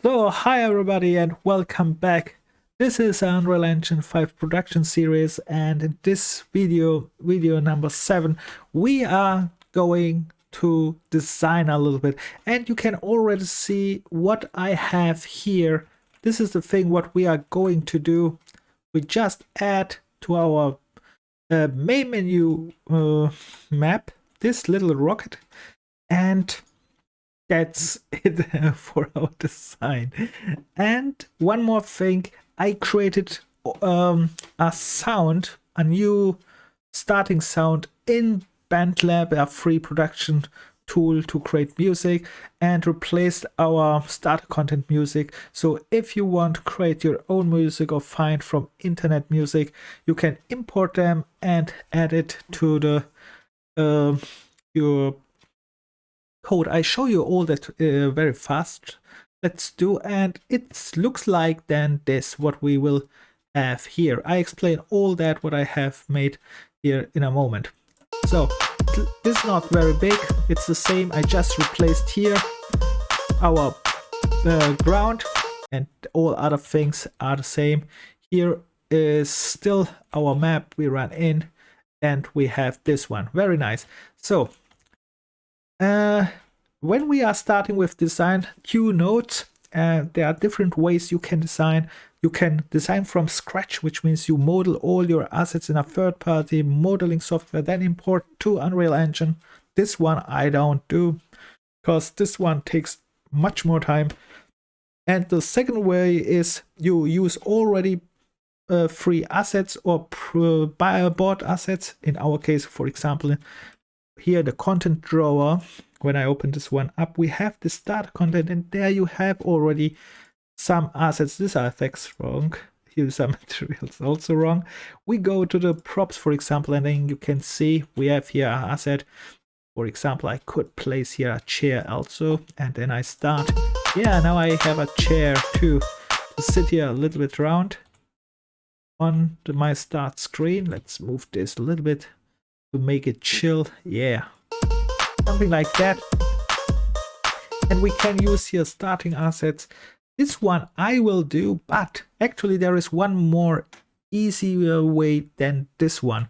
So, hi everybody and welcome back. This is Unreal Engine 5 production series, and in this video number 7, we are going to design a little bit, and you can already see what I have here. This is the thing what we are going to do. We just add to our main menu map this little rocket, and that's it for our design. And one more thing, I created a sound, a new starting sound in BandLab, a free production tool to create music, and replaced our starter content music. So if you want to create your own music or find from internet music, you can import them and add it to the your code. I show you all that very fast. Let's do, and it looks like then this what we will have here. I explain all that what I have made here in a moment. So this is not very big, it's the same. I just replaced here our ground, and all other things are the same. Here is still our map we run in, and we have this one. Very nice. So when we are starting with design Q nodes, there are different ways you can design. You can design from scratch, which means you model all your assets in a third-party modeling software, then import to Unreal Engine. This one I don't do, because this one takes much more time. And the second way is you use already free assets or bought assets. In our case, for example, here the content drawer. When I open this one up, we have the start content, and there you have already some assets. These are effects wrong. Here some materials also wrong. We go to the props, for example, and then you can see we have here an asset. For example, I could place here a chair also, and then I start. Yeah, now I have a chair too to sit here a little bit around on my start screen. Let's move this a little bit to make it chill. Yeah, something like that. And we can use here starting assets. This one I will do, but actually there is one more easier way than this one,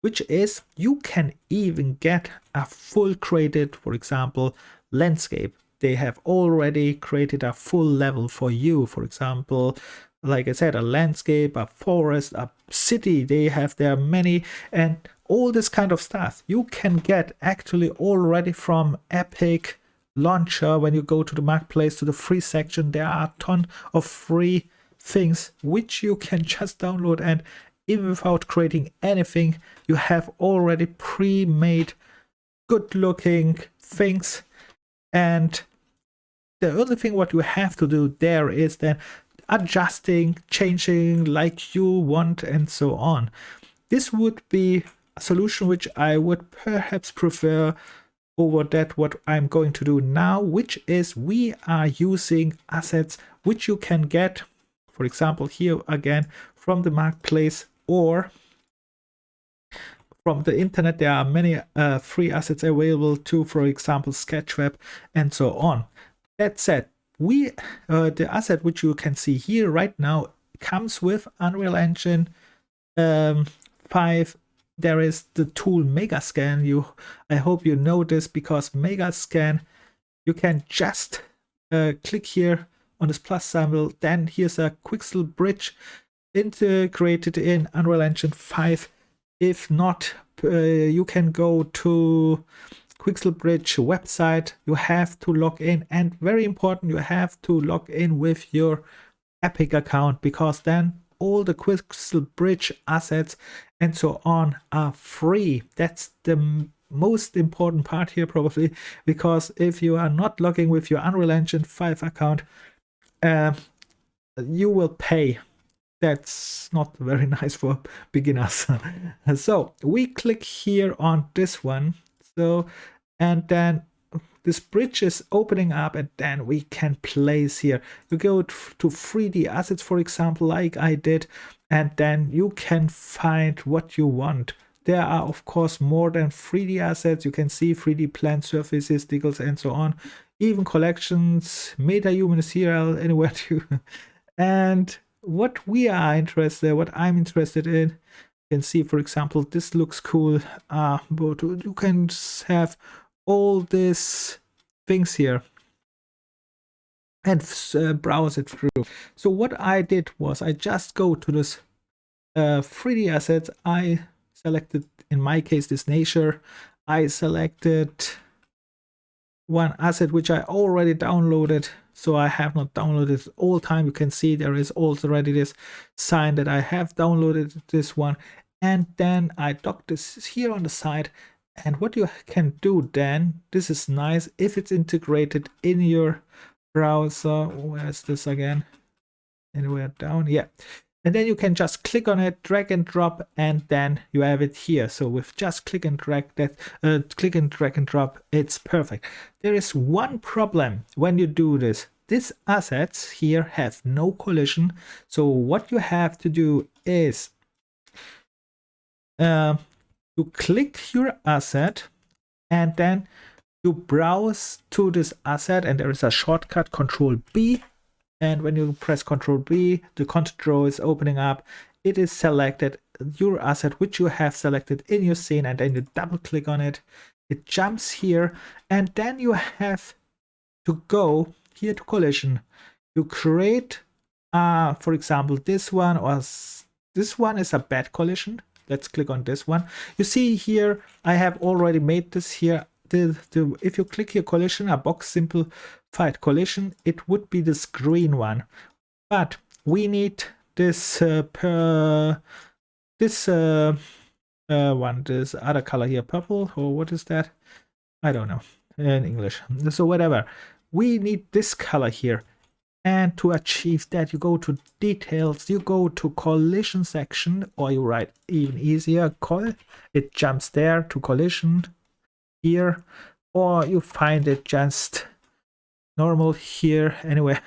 which is you can even get a full created, for example, landscape. They have already created a full level for you. For example, like I said, a landscape, a forest, a city. They have there many, and all this kind of stuff you can get actually already from Epic Launcher. When you go to the marketplace, to the free section, there are a ton of free things which you can just download, and even without creating anything, you have already pre-made good looking things. And the only thing what you have to do there is then adjusting, changing like you want, and so on. This would be a solution which I would perhaps prefer over that what I'm going to do now, which is we are using assets which you can get, for example, here again from the marketplace or from the internet. There are many free assets available too, for example, Sketchweb and so on. That said, we the asset which you can see here right now comes with Unreal Engine 5. There is the tool Megascan. I hope you know this, because Megascan, you can just click here on this plus symbol. Then here's a Quixel bridge integrated in Unreal Engine 5. If not, you can go to Quixel Bridge website. You have to log in, and very important, you have to log in with your Epic account, because then all the Quixel Bridge assets and so on are free. That's the most important part here probably, because if you are not logging with your Unreal Engine 5 account, you will pay. That's not very nice for beginners. So we click here on this one. So, and then this bridge is opening up, and then we can place here. You go to 3D assets, for example, like I did, and then you can find what you want. There are, of course, more than 3D assets. You can see 3D plant surfaces, stickles, and so on. even collections, meta-human is here, anywhere too. And what I'm interested in, you can see, for example, this looks cool, but you can have all these things here and browse it through. So what I did was I just go to this 3D assets. I selected, in my case, this nature. I selected one asset which I already downloaded, so I have not downloaded all time. You can see there is already this sign that I have downloaded this one, and then I dock this here on the side. And what you can do then, this is nice if it's integrated in your browser. Where is this again? Anywhere down? Yeah. And then you can just click on it, drag and drop, and then you have it here. So with just click and drag and drop, it's perfect. There is one problem when you do this. These assets here have no collision. So what you have to do is you click your asset and then you browse to this asset, and there is a shortcut, Control B. And when you press Control B, the content draw is opening up. It is selected, your asset which you have selected in your scene, and then you double click on it. It jumps here, and then you have to go here to collision. You create, for example, this one, or this one is a bad collision. Let's click on this one. You see here, I have already made this here. If you click here, collision, a box simplified collision, it would be this green one, but we need this one, this other color here, purple, or what is that? I don't know in English. So whatever, we need this color here. And to achieve that, you go to details, you go to collision section, or you write even easier, col. It jumps there to collision here, or you find it just normal here. Anyway,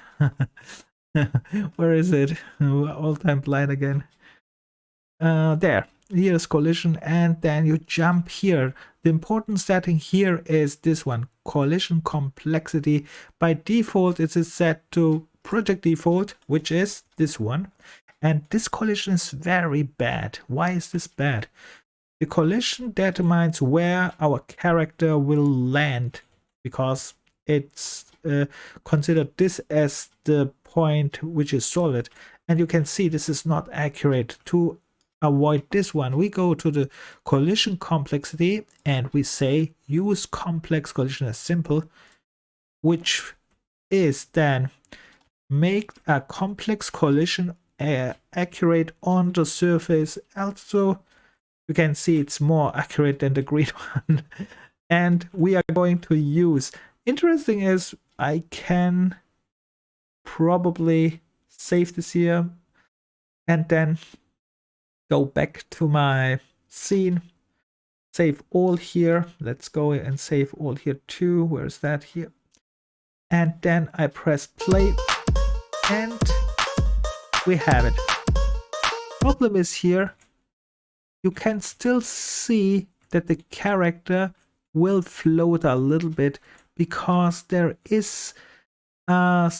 where is it? All time blind again. There, here's collision, and then you jump here. The important setting here is this one, collision complexity. By default, it is set to project default, which is this one, and this collision is very bad. Why is this bad? The collision determines where our character will land, because it's considered this as the point which is solid. And you can see this is not accurate. To avoid this one, we go to the collision complexity and we say use complex collision as simple, which is then make a complex collision accurate on the surface. Also, you can see it's more accurate than the green one. And we are going to use, interesting is I can probably save this here and then go back to my scene, save all here. Let's go and save all here too. Where's that? Here. And then I press play and we have it. Problem is here, you can still see that the character will float a little bit because there is a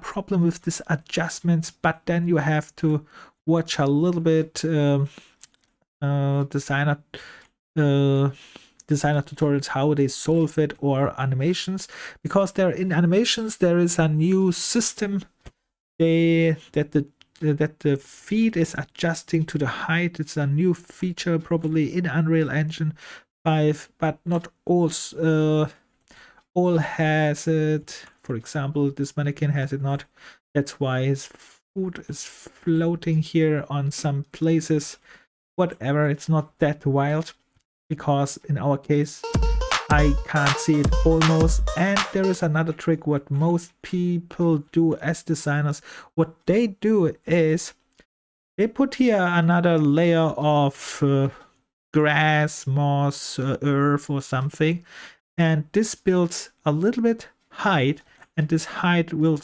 problem with this adjustments, but then you have to watch a little bit designer tutorials how they solve it, or animations, because there in animations there is a new system that the feed is adjusting to the height. It's a new feature probably in Unreal Engine 5, but not all has it. For example, this mannequin has it not. That's why his food is floating here on some places. Whatever, it's not that wild, because in our case I can't see it almost. And there is another trick what most people do as designers. What they do is they put here another layer of grass, moss, earth or something, and this builds a little bit height, and this height will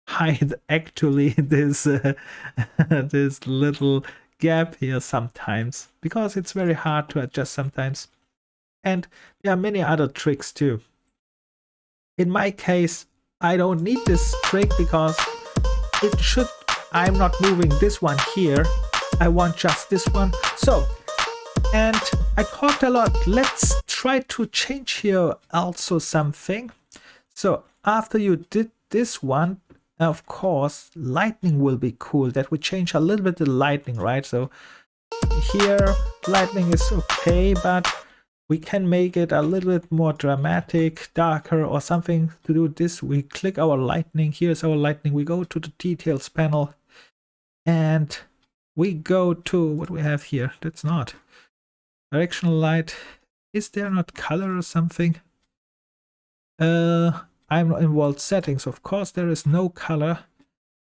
hide actually this this little gap here sometimes, because it's very hard to adjust sometimes. And there are many other tricks too. in my case, I don't need this trick because it should, I'm not moving this one here. I want just this one. So, and I talked a lot. Let's try to change here also something. So after you did this one, of course, lightning will be cool. That would change a little bit the lightning, right? So here, lightning is okay, but we can make it a little bit more dramatic, darker or something. To do this, we click our lightning. Here's our lightning. We go to the details panel and we go to what we have here. That's not directional light. Is there not color or something? I'm in vault settings. Of course, there is no color.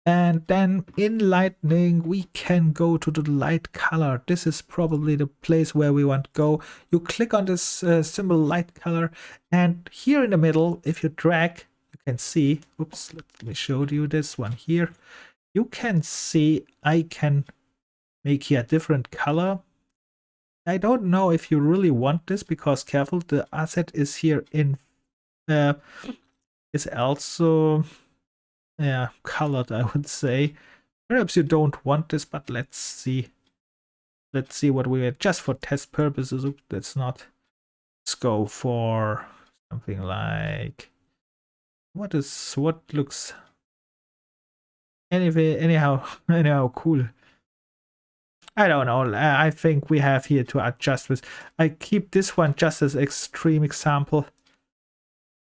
And then in lightning, we can go to the light color. This is probably the place where we want to go. You click on this symbol light color, and here in the middle, if you drag, you can see, oops, let me show you this one here. You can see I can make here a different color. I don't know if you really want this, because careful, the asset is here in is also colored, I would say. Perhaps you don't want this, but let's see. Let's see what we get just for test purposes. Oops, that's not. Let's go for something like what looks anyhow cool. I don't know. I think we have here to adjust this. I keep this one just as extreme example.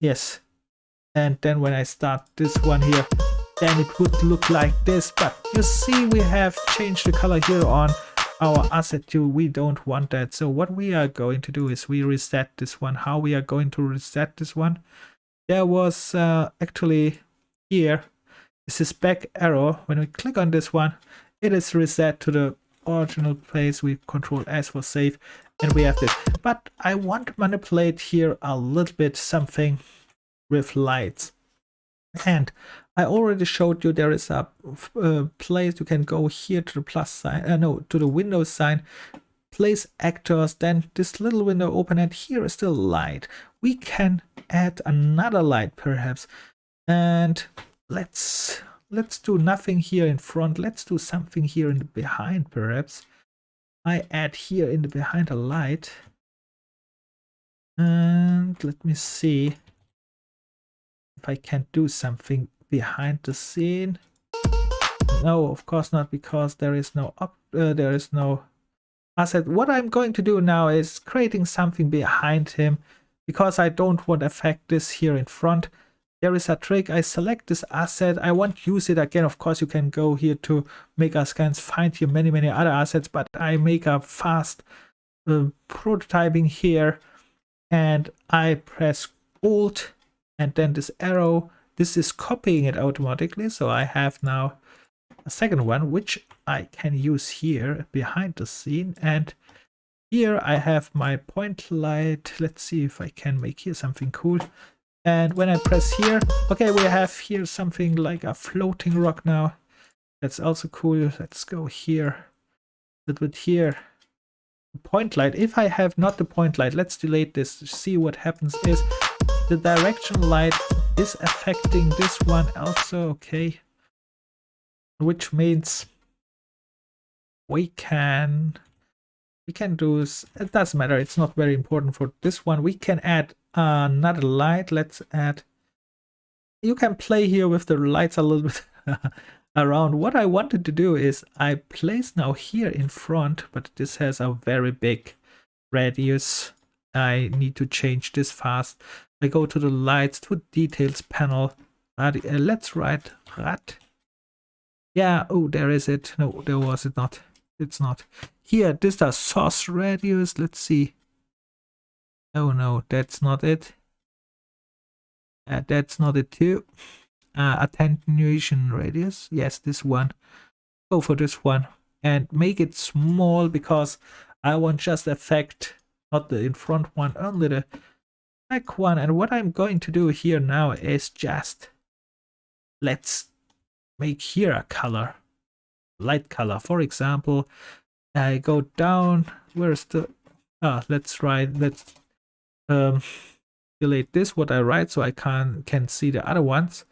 Yes. And then when I start this one here, then it would look like this. But you see, we have changed the color here on our asset too. We don't want that. So what we are going to do is we reset this one. How we are going to reset this one? There was actually here is this back arrow. When we click on this one, it is reset to the original place. We Control S for save, and we have this. But I want to manipulate here a little bit something with lights, and I already showed you there is a place you can go here to the plus sign, no, to the Windows sign, place actors, then this little window open, and here is the light. We can add another light perhaps, and let's do nothing here in front. Let's do something here in the behind perhaps. I add here in the behind a light, and let me see if I can do something behind the scene. No, of course not, because there is no asset. What I'm going to do now is creating something behind him, because I don't want to affect this here in front. There is a trick. I select this asset. I won't use it again. Of course, you can go here to make our scans, find here many other assets, but I make a fast prototyping here, and I press Alt and then this arrow. This is copying it automatically. So I have now a second one, which I can use here behind the scene. And here I have my point light. Let's see if I can make here something cool. And when I press here, okay, we have here something like a floating rock now. That's also cool. Let's go here, a little bit here. Point light. If I have not the point light, let's delete this. See what happens is the direction light is affecting this one also, okay. Which means we can do this. It doesn't matter, it's not very important for this one. We can add another light. Let's add, you can play here with the lights a little bit around. What I wanted to do is I place now here in front, but this has a very big radius. I need to change this fast. I go to the lights, to details panel. Let's write rat. Yeah, oh, there is it. No, there was it not. It's not. Here, this does source radius. Let's see. Oh no, that's not it. That's not it too. Attenuation radius. Yes, this one. Go for this one and make it small, because I want just effect, not the in front one, only the back one. And what I'm going to do here now is just let's make here a color, light color. For example, I go down. Where's the let's delete this, what I write, so I can see the other ones.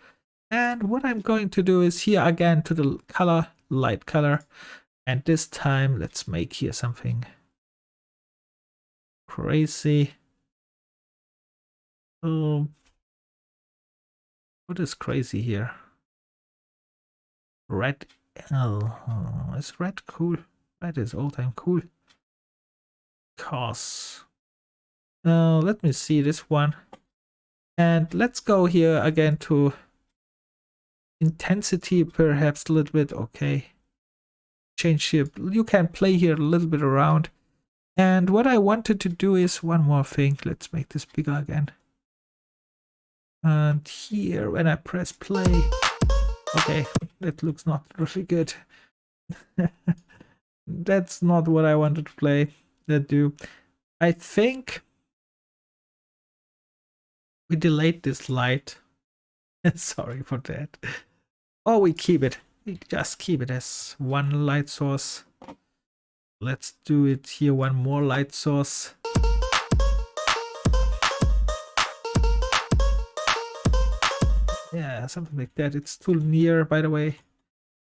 And what I'm going to do is here again to the color, light color. And this time, let's make here something crazy. What is crazy here? Red. Oh, is red cool? Red is all time cool. Cause. Let me see this one. And let's go here again to intensity, perhaps a little bit. Okay. Change here. You can play here a little bit around. And what I wanted to do is one more thing. Let's make this bigger again. And here, when I press play, okay, that looks not really good. That's not what I wanted to play. I think we delayed this light. Sorry for that. Or we keep it. We just keep it as one light source. Let's do it here, one more light source. Yeah, something like that. It's too near, by the way.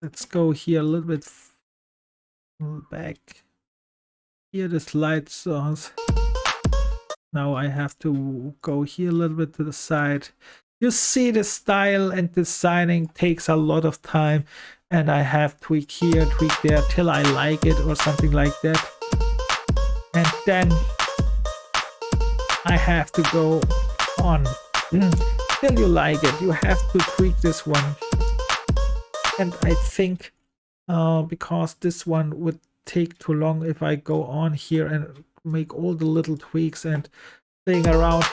Let's go here a little bit back. Here, this light source. Now I have to go here a little bit to the side. You see, the style and designing takes a lot of time, and I have tweak here, tweak there till I like it or something like that. And then I have to go on. Till you like it, you have to tweak this one. And I think because this one would take too long if I go on here and make all the little tweaks and playing around.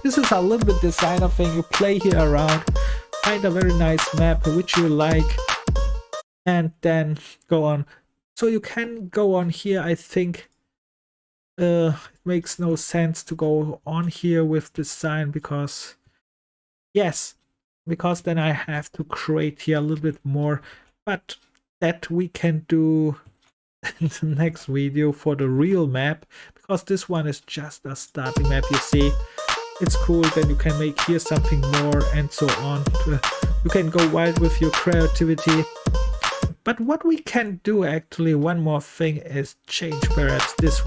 This is a little bit designer thing. You play here around, find a very nice map which you like, and then go on. So you can go on here. I think it makes no sense to go on here with design because because then I have to create here a little bit more, but that we can do in the next video for the real map, because this one is just a starting map. You see, it's cool. Then you can make here something more and so on. You can go wild with your creativity. But what we can do actually, one more thing, is change perhaps this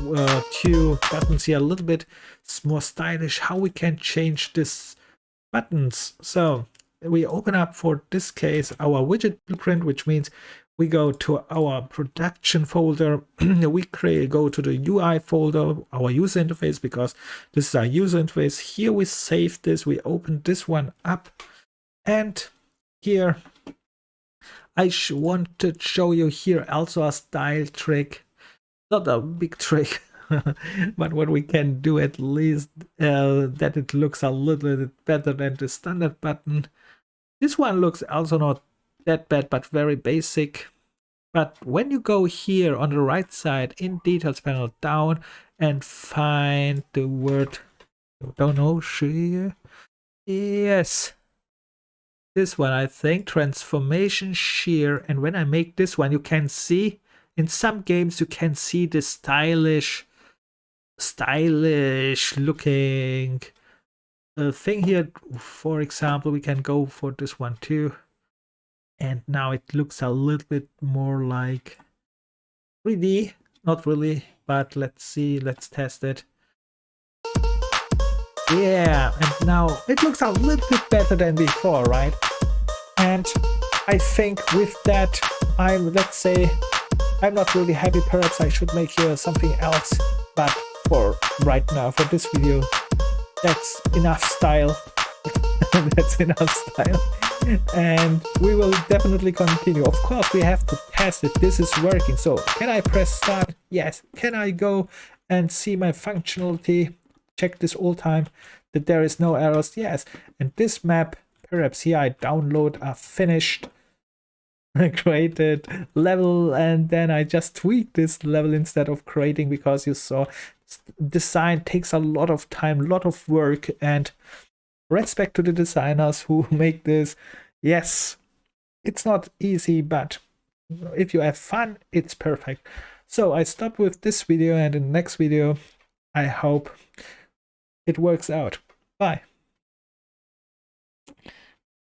two buttons here a little bit more stylish. How we can change this buttons. So we open up, for this case, our widget blueprint, which means we go to our production folder. We go to the UI folder, our user interface, because this is our user interface. Here we save this, we open this one up, and here I want to show you here also a style trick, not a big trick, but what we can do at least that it looks a little bit better than the standard button. This one looks also not that bad, but very basic. But when you go here on the right side in details panel down and find the word, don't know, shear, yes, this one, I think, transformation shear. And when I make this one, you can see in some games you can see the stylish looking thing here. For example, we can go for this one too, and now it looks a little bit more like 3D. Not really, but let's see, let's test it. Yeah, and now it looks a little bit better than before, right? And I think with that, let's say I'm not really happy. Perhaps I should make here something else, but for right now, for this video, that's enough style. That's enough style. And we will definitely continue. Of course, we have to test it. This is working. So can I press start? Yes. Can I go and see my functionality? Check this all time that there is no errors. Yes. And this map, perhaps here I download a finished created level, and then I just tweak this level instead of creating, because you saw design takes a lot of time, a lot of work, and respect to the designers who make this. Yes, it's not easy, but if you have fun, it's perfect. So I stop with this video, and in the next video I hope it works out. Bye.